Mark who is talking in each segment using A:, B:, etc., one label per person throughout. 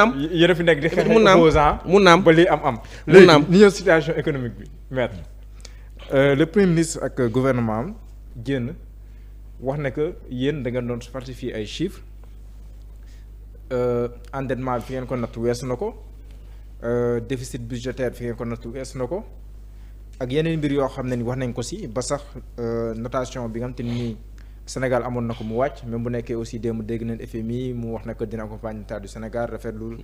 A: yéen a fi nekk di xeex opposant
B: mun naam
A: ba lii am.
B: mun naam
A: léegi ñu ñëw situation économique bi maître. Le premier ministre ak gouvernement am génn wax ne que yéen da ngeen doon falsifier ay chiffres endettement bi fi ngeen ko natt weesu na ko déficit budgétaire fi ngeen ko natt weesu na ko ak yeneen mbir yoo xam ne ni wax nañ ko si ba sax notation bi nga xam te ni Sénégal amoon na ko mu wàcc même bu nekkee aussi démb dégg nañ FMI mu wax na que dina accompagner l'État du Sénégal rafetlu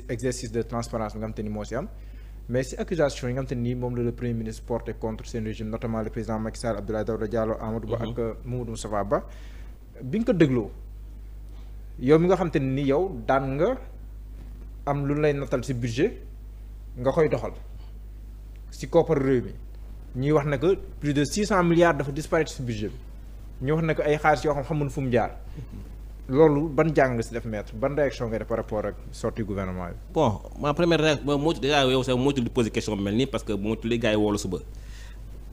A: exercice de transparence bi nga xam te ni moo si am. mais si accusation yi nga xam te ni moom la le premier ministre porté contre seen régime notamment le président Macky Sall Abdoulaye Daouda Diallo Amadou Ba ak Mamadou Moustapha Ba bi nga ko dégloo yow mi nga xam te ni yow daan nga am lu lay natal si budget nga koy doxal si koppar réew mi ñuy wax ne que plus de 600 milliards dafa disparaître si budget bi ñu wax ne que ay xaalis yoo xam xamun fu mu jaar loolu ban jàng nga si def maître ban réaction nga def par rapport ak sortie gouvernement bi.
B: bon ma première réaction moo déjà yow sax moo di poser question mel nii parce que bu ma tuddee gars yi woolu suba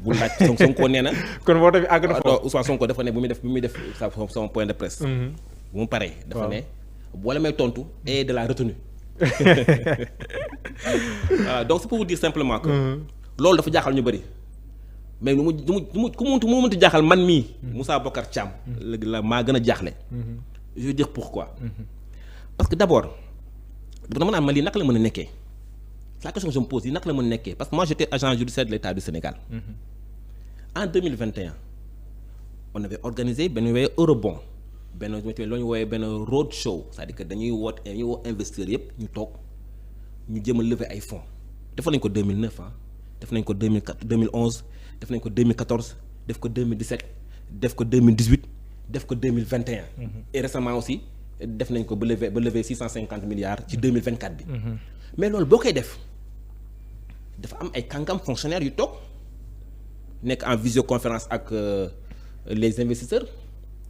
B: bu laaj Sonko nee na.
A: kon woote bi àgg na foofu
B: Ousmane Sonko dafa ne bu muy def sama point de presse. bu mu paree dafa ne boo la may tontu et de la retenue. voilà donc c'est pour vous dire simplement que. loolu dafa jaaxal ñu bëri. mais nu mu ku mu mënti jaaxal man mii. Moussa Bocar Thiam. la maa gën a jaaxle. je veux dire pourquoi. parce que d'abord dama naan ma lii naka la mën a nekkee la question que je me pose lii naka la mën a nekkee parce que moi j'étais agent judiciaire de l'État du Sénégal. En 2021 on avait organisé benn woowe eurobond benn loo ñu woowee benn road show c'est-à-dire que dañuy woo investisseurs yëpp ñu toog ñu jëm a lever ay fonds defoon nañ ko 2009 def nañ ko 2004 2011 def nañ ko 2014 def ko 2017 def ko 2018 def ko 2021. Et récemment aussi def nañ ko ba lever 650 milliards ci 2024 bi. mais loolu boo koy def dafa am ay kàngam fonctionnaires yu toog nekk en visioconférence ak les investisseurs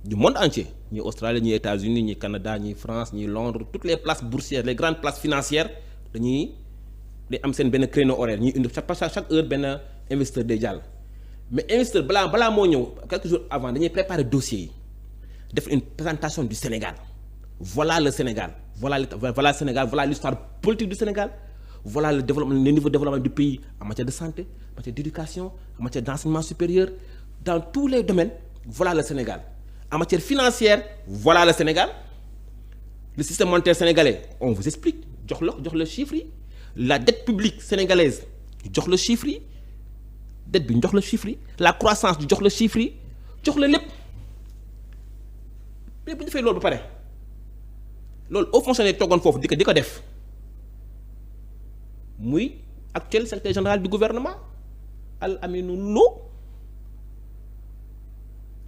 B: du monde entier ñi Australie ñi États-Unis ñi Canada ñi France ñi Londres toutes les places boursières les grandes places financières dañuy am seen benn créneau horaire ñuy indi chaque heure benn investisseur day jàll. mais investisseur balaa moo ñëw quelques jours avant dañuy préparer dossier yi def une présentation du Sénégal voilà le Sénégal voilà le Sénégal voilà l'histoire politique du Sénégal voilà le développement le niveau de développement du pays en matière de santé en matière d'éducation en matière d'enseignement supérieur dans tous les domaines voilà le Sénégal en matière financière voilà le Sénégal le système monétaire sénégalais on vous explique jox le chiffre yi la dette publique sénégalaise jox le chiffre yi dette bi jox la chiffre yi la croissance du jox la chiffre yi jox la lépp mais bu ñu defee loolu ba pare loolu au fonctionnaire toogoon foofu di ko def muy actuel secrétaire général du gouvernement Al Aminou Lo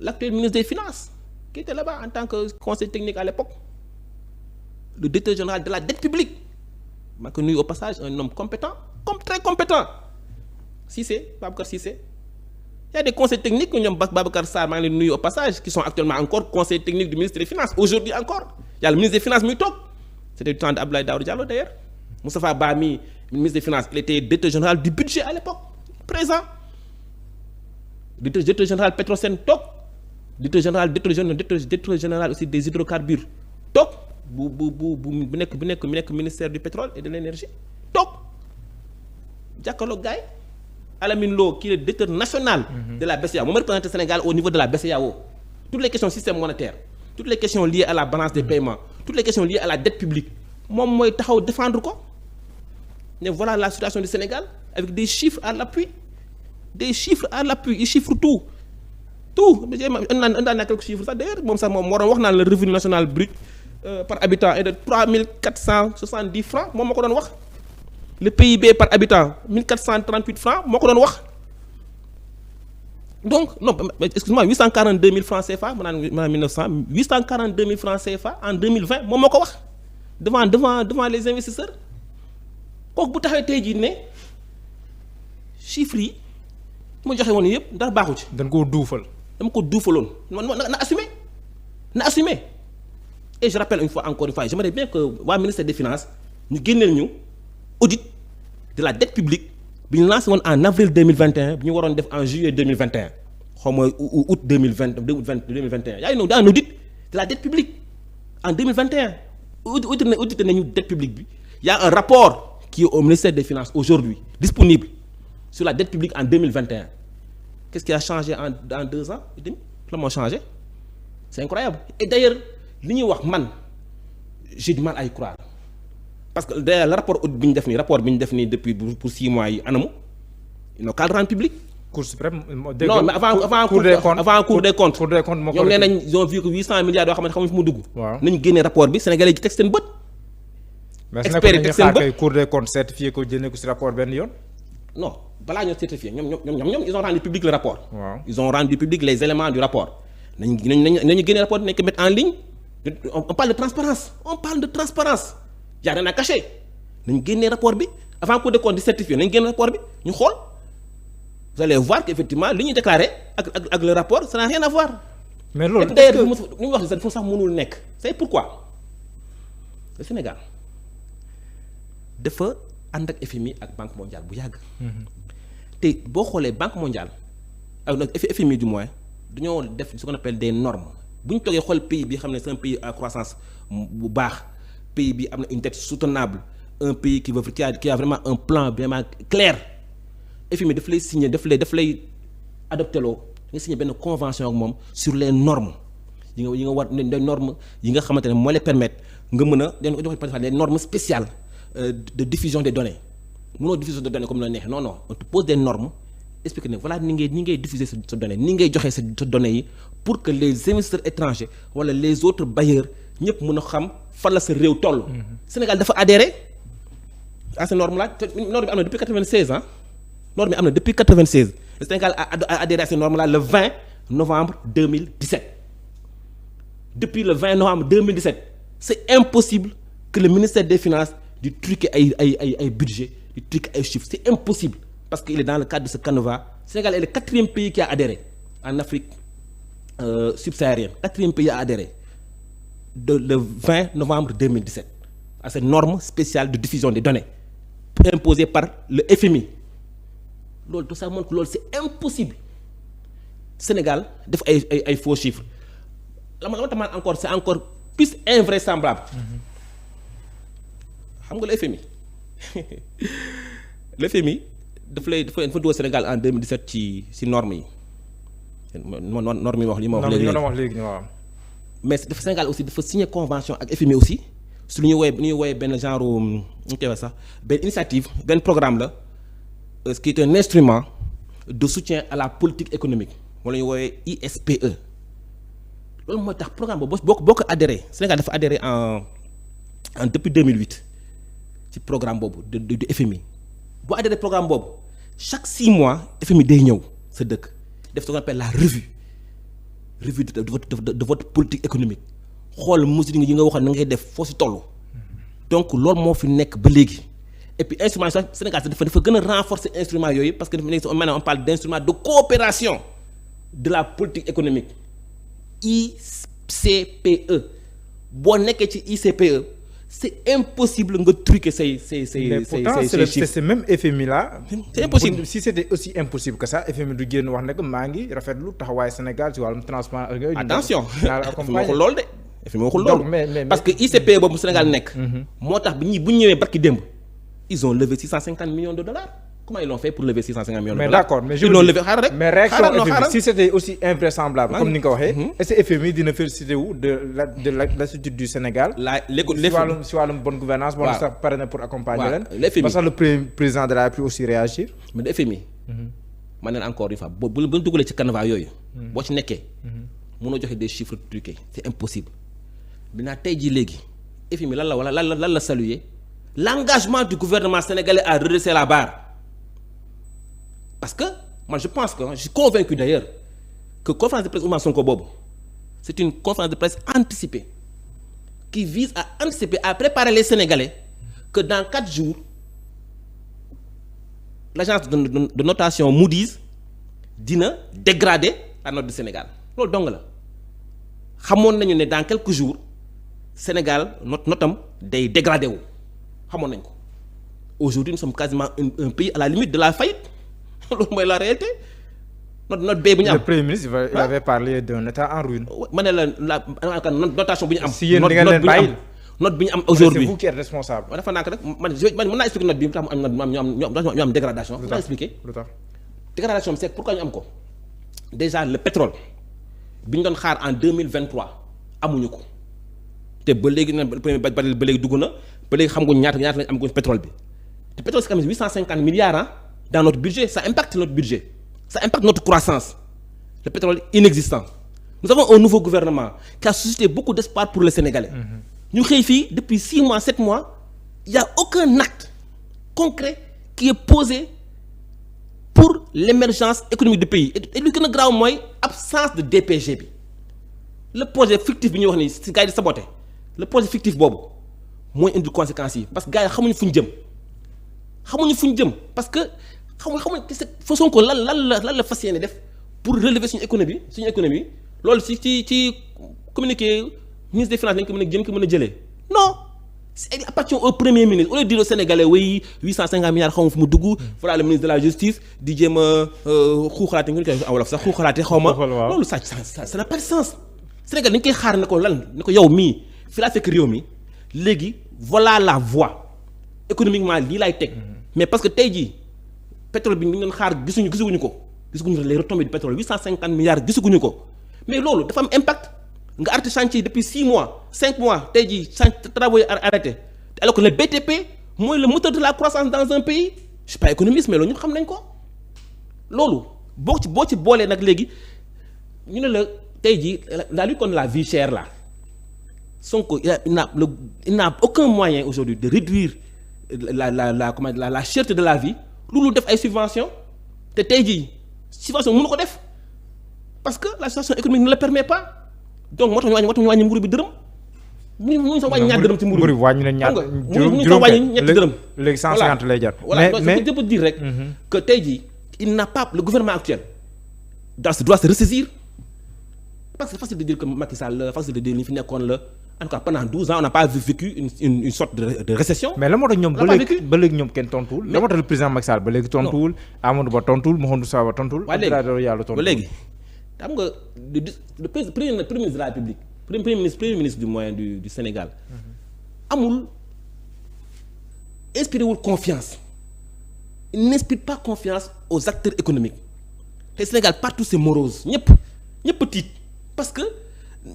B: l'actuel ministre des finances qui était là-bas en tant que conseiller technique à l'époque le directeur général de la dette publique maa ko nuyu au passage un homme compétent très compétent Cissé Babacar Cissé il y a des conseils techniques que ñoom Babacar Sarr maa ngi leen nuyu au passage qui sont actuellement encore conseillers techniques du ministre des finances aujourd'hui encore il y a le ministre des finances muy toog c'était du temps de Abdoulaye Daouda Diallo d'ailleurs Moustapha Ba mi ministre des finances il était directeur général du budget à l'époque présent directeur général Petrosen toog directeur général aussi des hydrocarbures toog bu nekk ministère du pétrole et de l'énergie toog jàkkaarloog gaay Alamine Lo qui est le directeur national de la BCEAO moom représenté Sénégal au niveau de la BCEAO toutes les questions système monétaire toutes les questions liées à la balance des paiements toutes les questions liées à la dette publique moom mooy taxaw défendre ko ne voilà la situation du Sénégal avec des chiffres à l'appui il chiffre tout ëndaan naa quelques chiffres sax d'ailleurs moom moo doon wax naan le revenu national brut par habitant est de 3470 francs moom moo ko doon wax le PIB par habitant 1438 francs moo ko doon wax donc non excuse-moi 842 000 francs CFA ma naan 1900 842 000 francs CFA en 2020 moom moo ko wax devant les investisseurs kooku bu taxee tey jii ne chiffres yi mu joxe woon yëpp dara baaxu ci.
A: dañ koo duufal.
B: dama ko duufaloon na assumer et je rappelle encore une fois j'aimerais bien que waa ministère des finances ñu génneel ñu audit de la dette publique bi ñu lancé woon en avril 2021 bi ñu waroon def en juillet 2021 xaw ma août 2021 yaa ngi noonu un audit de la dette publique en 2021 audité nañu dette publique bi y a un rapport qui est au ministère des Finances aujourd'hui disponible sur la dette publique en 2021 qu'est-ce qui a changé en 2 ans et demi la moo changé c'est incroyable et d'ailleurs li ñuy wax man j'ai du mal à y croire parce que d'ailleurs le rapport bi ñu def nii depuis pour 6 mois yi anamu ils n'ont qu'à le rendre public. Cour suprême non mais avant Cour des comptes ñoom nee nañ ils ont vu que 800 milliards yoo xam ne xamuñ fu mu dugg. waaw nañu génnee rapport bi Sénégalais yi teg seen bët. experts yi teg seen bët
A: Cour des comptes certifié ko jëlee ko ci rapport benn yoon.
B: non balaa ñoo certifié ñoom ils ont rendu public le rapport.
A: waaw
B: ils ont rendu public les éléments du rapport. nañu génnee rapport bi nañ ko mettre en ligne on parle de transparence y a rien à cacher nañu génnee rapport bi avant Cour des comptes di certifié nañu génne rapport bi ñu xool. Vous allez voir qu'effectivement li ñuy déclaré ak le rapport ça n'a rien à voir.
A: mais loolu
B: d'ailleurs li ñu wax sax sax mënul nekk. c'est pourquoi le Sénégal dafa ànd ak FMI ak Banque mondiale bu yàgg. te boo xoolee Banque mondiale ak FMI du moins dañoo def ce qu'on appelle des normes bu ñu toogee xool pays bi xam ne c'est un pays à croissance bu baax pays bi am na une dette soutenable un pays qui a vraiment un plan vraiment clair. FMI daf lay signer daf lay adopté loo nga signé benn convention ak moom sur les normes yi nga war des normes yi nga xamante ne moo lay permettre nga mën a dañ ko jox par exemple les normes spéciales de diffusion des données mënoo diffusion de données comme la neex non on te pose des normes explique ne voilà ni ngay diffuser sa données ni ngay joxee sa données yi pour que les investisseurs étrangers wala les autres bailleurs ñëpp mën a xam fan la sa réew toll. Sénégal dafa adhéré à ces normes là te norme bi am na depuis 96 ans. norme bi am na depuis 96 le Sénégal a adhéré à ces normes là le 20 novembre 2017 depuis le 20 novembre 2017 c'est impossible que le ministère des Finances di truquer ay budget di truquer ay chiffres c'est impossible parce qu'il est dans le cadre de ce canevas Sénégal est le 4e pays qui a adhéré en Afrique subsaharienne 4e pays à adhérer le 20 novembre 2017 à cette norme spéciale de diffusion des données imposée par le FMI. loolu tout ça montre que loolu c'est impossible Sénégal def ay faux chiffres la ma tamaan encore c'est encore plus invraisemblable xam nga le FMI dafa dugal Sénégal en 2017 ci normes yi normes yi wax li ma wax léegi waaw mais dafa Sénégal aussi dafa signer convention ak FMI aussi su lu ñuy wooyee benn genre ñu koy wax sax benn initiative benn programme la ce qui est un instrument de soutien à la politique économique moo la ñu woowee ISPE loolu mooy tax programme boobu boo ko adhéré Sénégal dafa adhéré en depuis 2008 ci programme boobu du FMI boo adhéré programme boobu chaque 6 mois FMI day ñëw sa dëkk def ce qu'on appelle la revue de votre politique économique xool mesures yi nga waxoon na ngay def foo si toll donc loolu moo fi nekk ba léegi. Et puis instrument sax Sénégal dafa gën a renforcer instrument yooyu parce que maintenant on parle d'instrument de coopération de la politique économique ICPE boo nekkee ci ICPE c'est impossible nga truquer say chiffres.
A: C'est même FMI là.
B: C'est impossible.
A: Si c'était aussi impossible que ça FMI du génn wax ne que maa ngi rafetlu taxawaay Sénégal ci wàllum transparence ak yooyu.
B: attention FMI waxul loolu de. FMI waxul loolu parce que ICPE boobu Sénégal nekk. moo tax bu ñu ñëwee barki démb. Ils ont levé 650 millions de dollars. Comment ils l'ont fait pour lever 650 millions de dollars?
A: Mais d'accord, mais je
B: ils l'ont levé xaaral rek.
A: Mais réaction FMI, si c'était aussi invraisemblable comme ni nga ko waxee, est-ce que FMI dina féliciter wu de l'attitude du Sénégal? Si wàllum bonne gouvernance bon sax pare na pour accompagner leen. Parce que le président de la République aussi réagir.
B: Mais le FMI. man leen encore une fois bu dugalee ci canevas yooyu. boo ci nekkee. mënoo joxe des chiffres truqués c'est impossible. dinaa tey jii léegi FMI lan la saluer. L'engagement du gouvernement sénégalais à redresser la barre parce que moi je pense que je suis convaincu d'ailleurs que conférence de presse Ousmane Sonko boobu c'est une conférence de presse anticipée qui vise à anticiper à préparer les Sénégalais que dans 4 jours l'agence de notation Moody's dina dégrader la note du Sénégal loolu dong la xamoon nañu ne dans quelques jours Sénégal notam day dégradé wu xamoon nañ ko aujourd'hui nous sommes quasiment un pays à la limite de la faillite loolu mooy la réalité notre baie bu ñu am.
A: Le Premier ministre il avait parlé d'un état en ruine.
B: ma ne la notation bu ñu am.
A: si yéen di ngeen leen bàyyi
B: note bi ñu am aujourd'hui
A: c'est vous qui êtes responsable.
B: dafa nak rek man mën naa expliquer note bi tax mu am note maam ñu am dégradation. mën naa expliquer
A: lu tax
B: dégradation bi c'est pourquoi ñu am ko déjà le pétrole bi ñu doon xaar en 2023 amuñu ko te ba léegi na premier baril ba léegi dugg na ba léegi xam nga ñaata lañ am ko pétrole bi te pétrole c'est quand même 850 milliards dans notre budget, ça impacte notre budget, ça impacte notre croissance. Le pétrole inexistant. Nous avons un nouveau gouvernement qui a suscité beaucoup d'espoir pour les Sénégalais. Nous avons depuis 6 mois, 7 mois, il n'y a aucun acte concret qui est posé pour l'émergence économique du pays. Et le plus grave, c'est l'absence de DPG. Le projet fictif, c'est gars de saboter. Le projet fictif, c'est une conséquence. Parce que les gens ne savent pas. Parce que façon ko lan la fas yéene def pour relever suñu économie loolu ci communiqué ministre des finances lañ ko mën a jëlee non il appartient au premier ministre au lieu de dire aux Sénégalais oui 850 milliards xaw ma fu mu dugg voilà le ministre de la justice di jéem a xuuxalaate nga koy en wolof sax xuuxalaate xaw ma loolu ça n'a pas de sens Sénégal dañ koy xaar ne ko lan ne ko yow mii fi laa fekk réew mi léegi voilà la voie économiquement lii laay teg mais parce que tey jii pétrole bi ñu doon xaar gisuguñu ko les retombées du pétrole 850 milliards gisuguñu ko mais loolu dafa am impact nga arrêté chantier depuis 6 mois 5 mois tey jii travaux yi arrêté alors que le BTP mooy le moteur de la croissance dans un pays je suis pas économiste mais loolu ñu xam nañ ko loolu boo ci boolee nag léegi ñu ne la tey jii la lutte contre la vie chère là Sonko il n'a aucun moyen aujourd'hui de réduire la cherté de la vie loolu def ay subventions te tey jii subvention mënu ko def parce que la situation économique ne le permet pas donc moo tax ñu wàññi mburu bi dërëm mu sa wàññi ñaar dërëm ci mburu bi
A: wàññi nañ ñaar
B: ñu sa wàññi ñetti dërëm
A: léegi 150 lay jar
B: voilà donc je peux dire rek que tey jii il n'a pas le gouvernement actuel doit se ressaisir parce que c'est facile de dire que Macky Sall facile de dire ni fi nekkoon la en tout cas pendant 12 ans on n'a pas vécu une sorte de récession.
A: mais la moo tax ñoom ba léegi ñoom kenn tontuwul. la moo tax le président Macky Sall ba léegi tontuwul. Amadou Ba tontuwul Mouhamadou Sow Ba tontuwul.
B: ba léegi xam nga le premier ministre de la République premier ministre du moyen du Sénégal amul inspiré wul confiance il n'inspire pas confiance aux acteurs économiques te Sénégal partout c'est morose ñëpp tiit parce que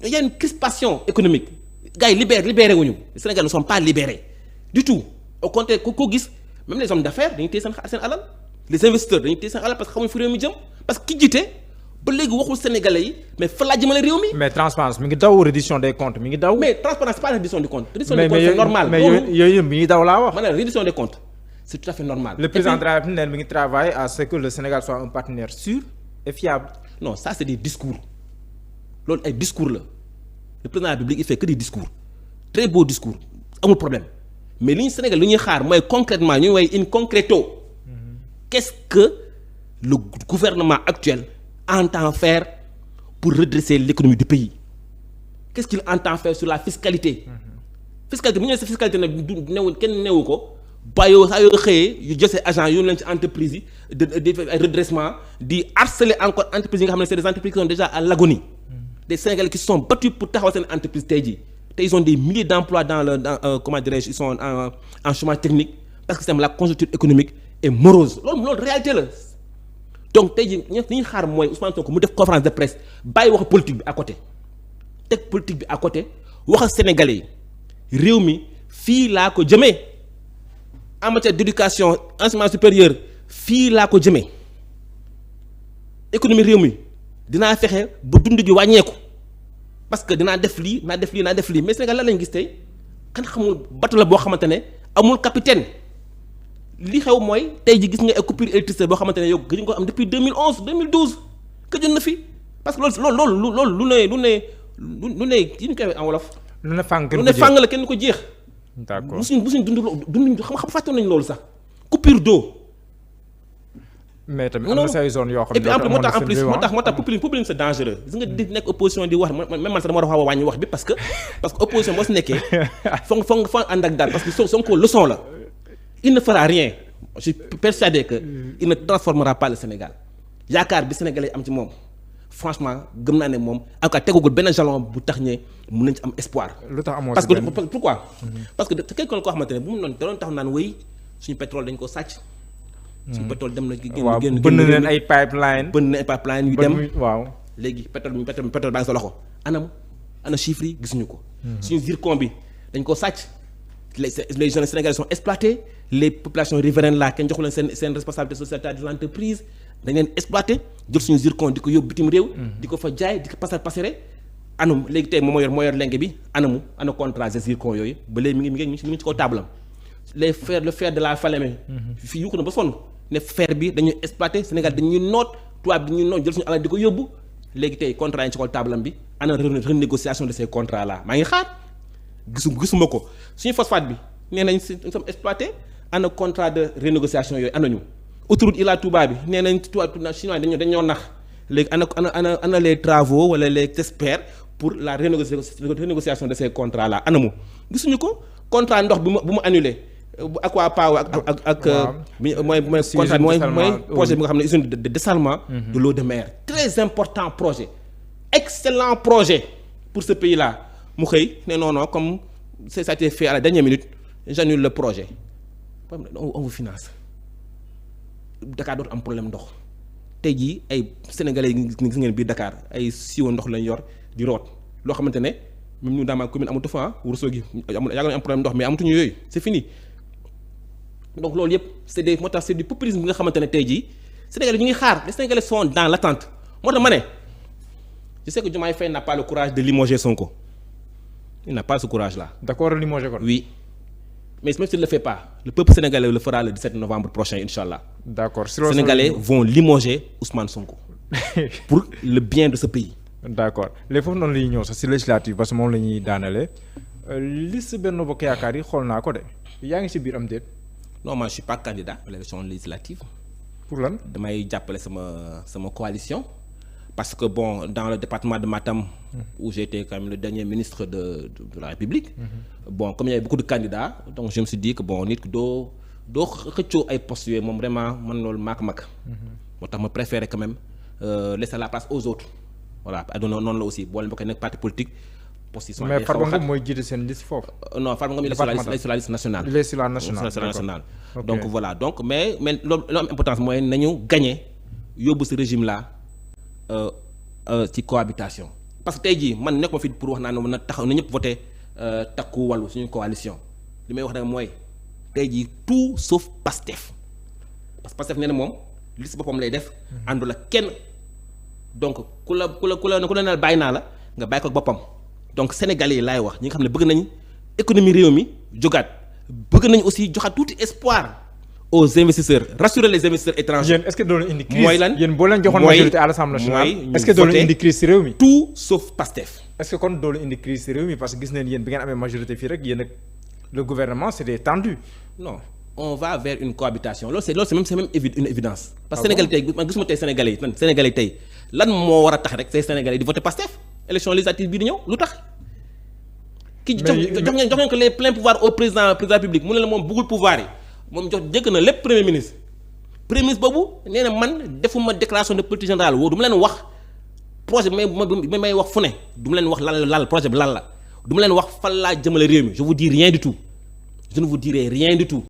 B: il y a une crispation économique. gars yi libéré wuñu les Sénégalais ne sont pas libérés du tout au contraire ko gis même les hommes d'affaires dañuy téye seen alal les investisseurs dañuy téye seen alal parce que xamuñ fu réew mi jëm parce que ki jiite ba léegi waxul Sénégalais yi mais fa laa jëmale réew mi. mais
A: transparence mi ngi daw reddition des comptes mi ngi daw.
B: mais transparence c'est pas la reddition des comptes. reddition des comptes c'est normal.
A: mais yooyu mi ngi daw laa wax.
B: ma ne reddition des comptes c'est tout à fait normal.
A: le président de la République mi ngi travaille à ce que le Sénégal soit un partenaire sûr et fiable.
B: non ça c'est des discours loolu ay discours la. Le président de la République il fait que des discours très beaux discours amul problème mais li ñu Sénégal li ñuy xaar mooy concrètement ñu woy in concreto qu'est-ce que le gouvernement actuel entend faire pour redresser l'économie du pays qu'est-ce qu'il entend faire sur la fiscalité fiscalité bu ñu nee sa fiscalité nag du newul kenn newu ko bàyyoo saa yoo xëyee yu jëse agent yu leen ci entreprise yi de ay redressement di harceler encore entreprises yi nga xam ne c'est des entreprises qui sont déjà à l'agonie des Sénégalais qui se sont battus pour taxawal seen entreprise tey jii te ils ont des milliers d'emplois comment dirais-je ils sont en chômage technique parce que la conjoncture économique est morose loolu réalité la donc tey jii li ñuy xaar mooy Ousmane Sonko mu def conférence de presse bàyyi wax politique bi à côté teg politique bi à côté wax ak Sénégalais yi réew mi fii laa ko jëmee en matière d'éducation enseignement supérieur fii laa ko jëmee économie réew mi dinaa fexe ba dund gi wàññeeku parce que dinaa def lii mais Sénégal lan lañ gis tey kan xamul bateau la boo xamante ne amul capitaine li xew mooy tey ji gis nga ay coupure électricité boo xamante ne yow gëj nga ko am depuis 2011 2012 gëjoon na fi parce que loolu lu ne yi ñu koy en wolof.
A: lu ne fàng
B: la kenn ko jeex.
A: d'accord
B: musuñ dund xam fàttoon nañ loolu sax coupure d'eau.
A: mais tamit am na say zone yoo xam ne
B: et puis moo tax populisme c'est dangereux gis nga di nekk opposition di wax même man sax dama war a wàññi wax bi parce que opposition boo si nekkee foog ànd ak daal parce que Sonko leçon la il ne fera rien je suis persuadé que il ne transformera pas le Sénégal yaakaar bi Sénégalais am ci moom franchement gëm naa ne moom en tout cas tegagul benn jalon bu tax ñe mun nañ ci am espoir.
A: lu tax amoo
B: parce que pourquoi. parce que quelqu'un koo xamante ne bu mu noonu da doon tax naan wéy suñu pétrole dañ ko sàcc. suñu pétrole dem na génn
A: bënn leen ay pipeline
B: yu dem
A: waaw.
B: léegi pétrole baa ngi sa loxo ana chiffres yi gisuñu ko. suñu zircon bi dañ koo sàcc les jeunes sénégalais sont exploités les populations riveraines là kenn joxu leen seen responsabilité sociétale de l'entreprise dañ leen exploité jël suñu zircon di ko yóbbu bitim réew. di ko fa jaay di ko passer anam léegi tey moom moo yor lenge bi ana contrat de zircon yooyu ba léegi mi ngi ci kaw table am le fer de la Falémé. fii yu ko na ba sonn ne fer bi dañuy exploité Sénégal dañuy noot tubaab bi dañuy noot jël suñu alal di ko yóbbu léegi tey contrat yi ci kaw table am bi ana renégociation de ces contrats là maa ngi xaar gisuma ko suñu phosphate bi nee nañ nous sommes exploité ana contrat de renégociation yooyu ana ñu autoroute Ila Touba bi nee nañ tubaab chinois dañoo nax léegi ana les travaux wala les experts pour la renégociation de ces contrats là ana mu gisuñu ko contrat ndox bu mu annulé bu Aqua Power ak mooy contrat mooy projet bi nga xam ne usine de dessalement de l'eau de mer très important projet excellent projet pour ce pays là mu xëy ne non comme ça a été fait à la dernière minute j'annule le projet on vous finance Dakar dootu am problème ndox tey jii ay sénégalais yi gis ngeen biir Dakar ay siwo ndox lañ yor di root loo xamante ne même ñu daama commune amatu fa Ourossogui amul yàgg nañ am problème ndox mais amatuñu yooyu c'est fini donc loolu yëpp c'est du populisme bi nga xamante ne tey jii sénégalais ñu ngi xaar les sénégalais sont dans l'attente moo tax ma ne je sais que Diomaye Faye n'a pas le courage de limoger Sonko il n'a pas ce courage là.
A: D'accord, limoger kon.
B: Oui mais même s'il ne le fait pas le peuple sénégalais le fera le 17 novembre prochain inch'Allah.
A: D'accord.
B: Les Sénégalais vont limoger Ousmane Sonko pour le bien de ce pays.
A: D'accord léegi foofu noonu la ñuy ñëw sax si législative parce que moom la ñuy daanale liste Benno Bokk Yaakaar yi xool naa ko de yaa ngi si biir am déet.
B: Non moi je suis pas candidat à l'élection législative.
A: Pour lan.
B: damay jàppale sama coalition. Parce que bon dans le département de Matam où j'ai été quand même le dernier ministre de la République. Bon comme il y avait beaucoup de candidats donc je me suis dit que bon nit ki doo xëccoo ay postes yooyu moom vraiment man loolu maak moo tax ma préféré quand même laisser la place aux autres voilà noonu la aussi boo leen bokkee nekk parti politique postes yi sont
A: mais Farba Ngom mooy jiite seen liste foofu.
B: non Farba Ngom il est sur la liste nationale.
A: Il est sur la nationale.
B: Donc voilà donc mais loolu am importance mooy nañu gagner yóbbu ce régime là ci cohabitation parce que tey jii man nekk ma fi pour wax naa ne mën na taxaw na ñëpp voté takku wàllu suñu coalition li may wax nag mooy tey jii tout sauf Pastef parce que Pastef nee na moom liste boppam lay def àndul ak kenn donc ku la neel bàyyi naa la nga bàyyi ko boppam donc sénégalais yi laay wax ñi nga xam ne bëgg nañ économie réew mi jógaat bëgg nañ aussi joxaat tuuti espoir aux investisseurs rassurer les investisseurs étrangers.
A: Yéen est-ce que doo leen indi crise
B: mooy lan
A: yéen boo leen joxoon majorité à l'Assemblée nationale est-ce que doo leen indi crise ci réew mi.
B: tout sauf Pastef.
A: est-ce que kon doo leen indi crise ci réew mi parce que gis nañ yéen bi ngeen amee majorité fii rek yéen ak le gouvernement c'était tendu.
B: Non on va vers une cohabitation loolu c'est même une évidence. parce que Sénégalais tey man gisuma tey Sénégalais tey lan moo war a tax rek say Sénégalais di voter Pastef élection législative bii di ñëw lu tax. ki jox ngeen ko les pleins pouvoirs au président de la République mu ne la moom bëggul pouvoir yi. moom jox jëkk na lépp premier ministre boobu nee na man defuma déclaration de politique générale woo du ma leen wax projet bi may wax fu ne du ma leen wax lan projet bi lan la du ma leen wax fan laa jëmale réew mi je vous dis rien du tout je ne vous dirai rien du tout